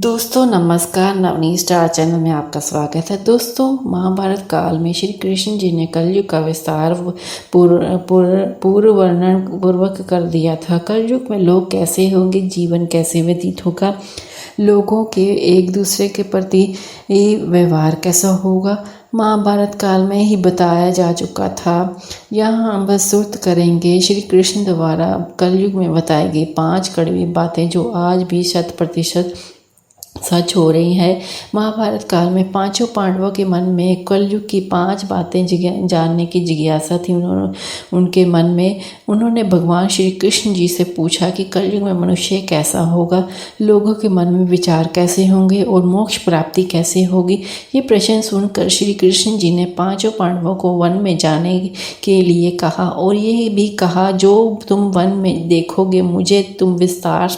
दोस्तों नमस्कार, Navneet star channel में आपका स्वागत है। दोस्तों, महाभारत काल में श्री कृष्ण जी ने कलयुग का विस्तार पूर्व वर्णन पूर्वक कर दिया था। कलयुग में लोग कैसे होंगे, जीवन कैसे व्यतीत होगा, लोगों के एक दूसरे के प्रति व्यवहार कैसा होगा, महाभारत काल में ही बताया जा चुका था। यहाँ हम प्रस्तुत करेंगे श्री कृष्ण द्वारा कलयुग में बताई गई 5 कड़वी बातें जो आज भी 100% सच हो रही है। महाभारत काल में 5 पांडवों के मन में कलयुग की 5 बातें जानने की जिज्ञासा थी। उनके मन में उन्होंने भगवान श्री कृष्ण जी से पूछा कि कलयुग में मनुष्य कैसा होगा, लोगों के मन में विचार कैसे होंगे और मोक्ष प्राप्ति कैसे होगी। ये प्रश्न सुनकर श्री कृष्ण जी ने 5 पांडवों को वन में जाने के लिए कहा और ये भी कहा, जो तुम वन में देखोगे मुझे तुम विस्तार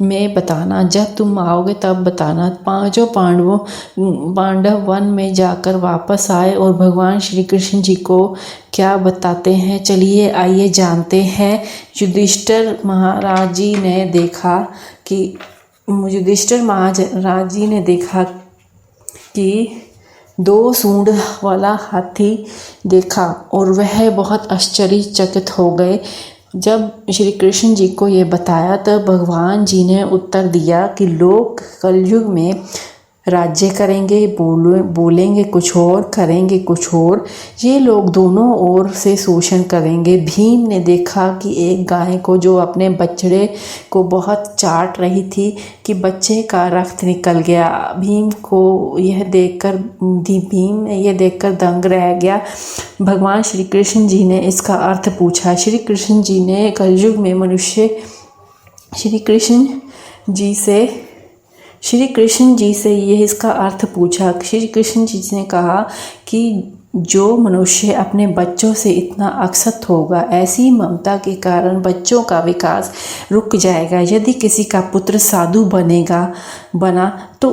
में बताना, जब तुम आओगे तब बताना। 5 पांडव वन में जाकर वापस आए और भगवान श्री कृष्ण जी को क्या बताते हैं, चलिए आइए जानते हैं। युधिष्ठिर महाराज जी ने देखा कि 2 सूंड वाला हाथी देखा और वह बहुत आश्चर्यचकित हो गए। जब श्री कृष्ण जी को ये बताया तब भगवान जी ने उत्तर दिया कि लोग कलयुग में राज्य करेंगे, बोलेंगे कुछ और, करेंगे कुछ और। ये लोग दोनों ओर से शोषण करेंगे। भीम ने देखा कि एक गाय को जो अपने बछड़े को बहुत चाट रही थी कि बच्चे का रक्त निकल गया। भीम ने यह देखकर दंग रह गया। भगवान श्री कृष्ण जी ने इसका अर्थ पूछा। श्री कृष्ण जी ने कलयुग में मनुष्य श्री कृष्ण जी से यह इसका अर्थ पूछा। श्री कृष्ण जी ने कहा कि जो मनुष्य अपने बच्चों से इतना आसक्त होगा, ऐसी ममता के कारण बच्चों का विकास रुक जाएगा। यदि किसी का पुत्र साधु बना तो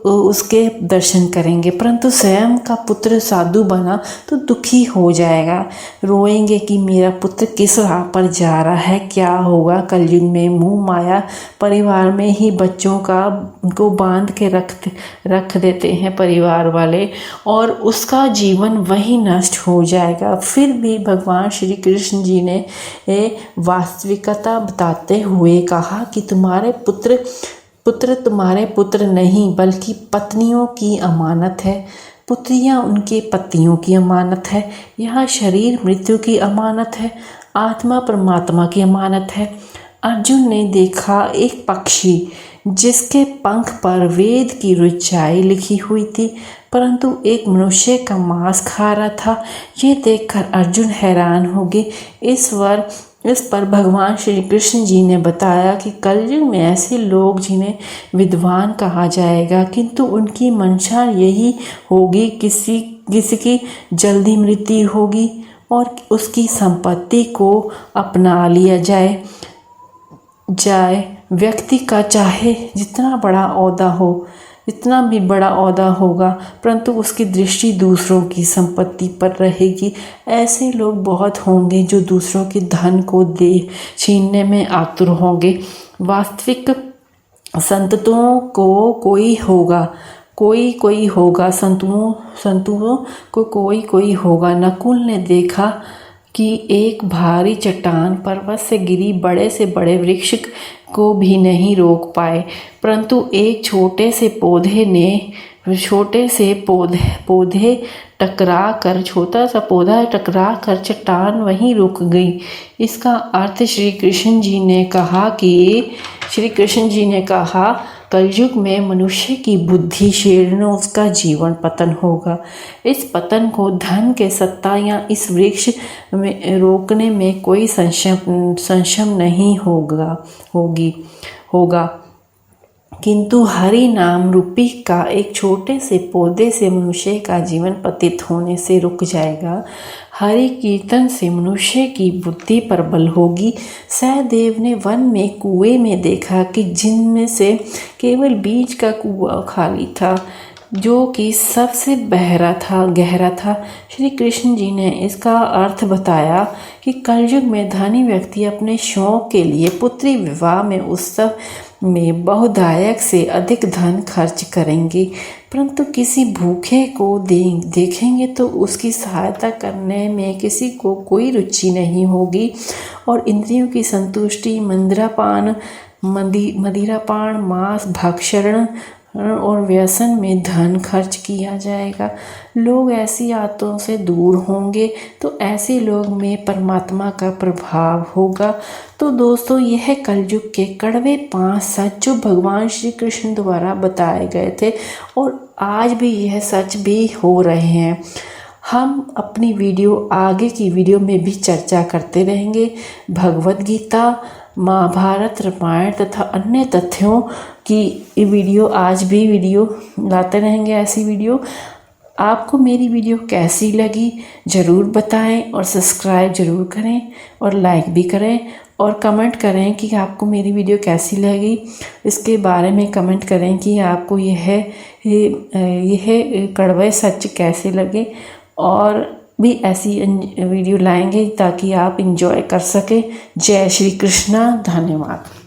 उसके दर्शन करेंगे, परंतु स्वयं का पुत्र साधु बना तो दुखी हो जाएगा, रोएंगे कि मेरा पुत्र किस राह पर जा रहा है, क्या होगा। कलयुग में मोह माया परिवार में ही बच्चों को बांध के रख देते हैं परिवार वाले, और उसका जीवन वही नष्ट हो जाएगा। फिर भी भगवान श्री कृष्ण जी ने वास्तविकता बताते हुए कहा कि तुम्हारे पुत्र तुम्हारे पुत्र नहीं बल्कि पत्नियों की अमानत है, पुत्रियां उनके पतियों की अमानत है। यह शरीर मृत्यु की अमानत है, आत्मा परमात्मा की अमानत है। अर्जुन ने देखा एक पक्षी जिसके पंख पर वेद की ऋचाई लिखी हुई थी, परंतु एक मनुष्य का मांस खा रहा था। ये देखकर अर्जुन हैरान हो गए। इस पर भगवान श्री कृष्ण जी ने बताया कि कलयुग में ऐसे लोग जिन्हें विद्वान कहा जाएगा, किंतु उनकी मंशा यही होगी किसी की जल्दी मृत्यु होगी और उसकी संपत्ति को अपना लिया जाए। व्यक्ति का चाहे जितना भी बड़ा ओहदा होगा, परंतु उसकी दृष्टि दूसरों की संपत्ति पर रहेगी। ऐसे लोग बहुत होंगे जो दूसरों के धन को छीनने में आतुर होंगे। वास्तविक संतों को कोई होगा, संतों को कोई होगा। नकुल ने देखा कि एक भारी चट्टान पर्वत से गिरी बड़े से बड़े वृक्ष को भी नहीं रोक पाए, परंतु एक छोटे से छोटा सा पौधा टकरा कर चट्टान वहीं रुक गई। इसका अर्थ श्री कृष्ण जी ने कहा कलयुग में मनुष्य की बुद्धि क्षीण, उसका जीवन पतन होगा। इस पतन को धन के सत्ता या इस वृक्ष में रोकने में कोई संशय नहीं होगा, किंतु हरि नाम रूपी का एक छोटे से पौधे से मनुष्य का जीवन पतित होने से रुक जाएगा। हरि कीर्तन से मनुष्य की बुद्धि प्रबल होगी। सहदेव ने वन में कुएं में देखा कि जिनमें से केवल बीच का कुआं खाली था, जो कि सबसे गहरा था। श्री कृष्ण जी ने इसका अर्थ बताया कि कलयुग में धनी व्यक्ति अपने शौक के लिए पुत्री विवाह में उत्सव में बहुदायक से अधिक धन खर्च करेंगे, परंतु किसी भूखे को देखेंगे तो उसकी सहायता करने में किसी को कोई रुचि नहीं होगी। और इंद्रियों की संतुष्टि, मदिरापान, मांस भक्षण और व्यसन में धन खर्च किया जाएगा। लोग ऐसी आदतों से दूर होंगे तो ऐसे लोग में परमात्मा का प्रभाव होगा। तो दोस्तों, यह कलयुग के कड़वे 5 सच जो भगवान श्री कृष्ण द्वारा बताए गए थे और आज भी यह सच भी हो रहे हैं। हम अपनी आगे की वीडियो में भी चर्चा करते रहेंगे। भगवत गीता, महाभारत, रामायण तथा अन्य तथ्यों की वीडियो आज भी लाते रहेंगे। ऐसी वीडियो आपको मेरी वीडियो कैसी लगी ज़रूर बताएं और सब्सक्राइब ज़रूर करें और लाइक भी करें और कमेंट करें कि आपको मेरी वीडियो कैसी लगी। इसके बारे में कमेंट करें कि आपको यह कड़वे सच कैसे लगे और भी ऐसी वीडियो लाएंगे ताकि आप एंजॉय कर सकें। जय श्री कृष्णा। धन्यवाद।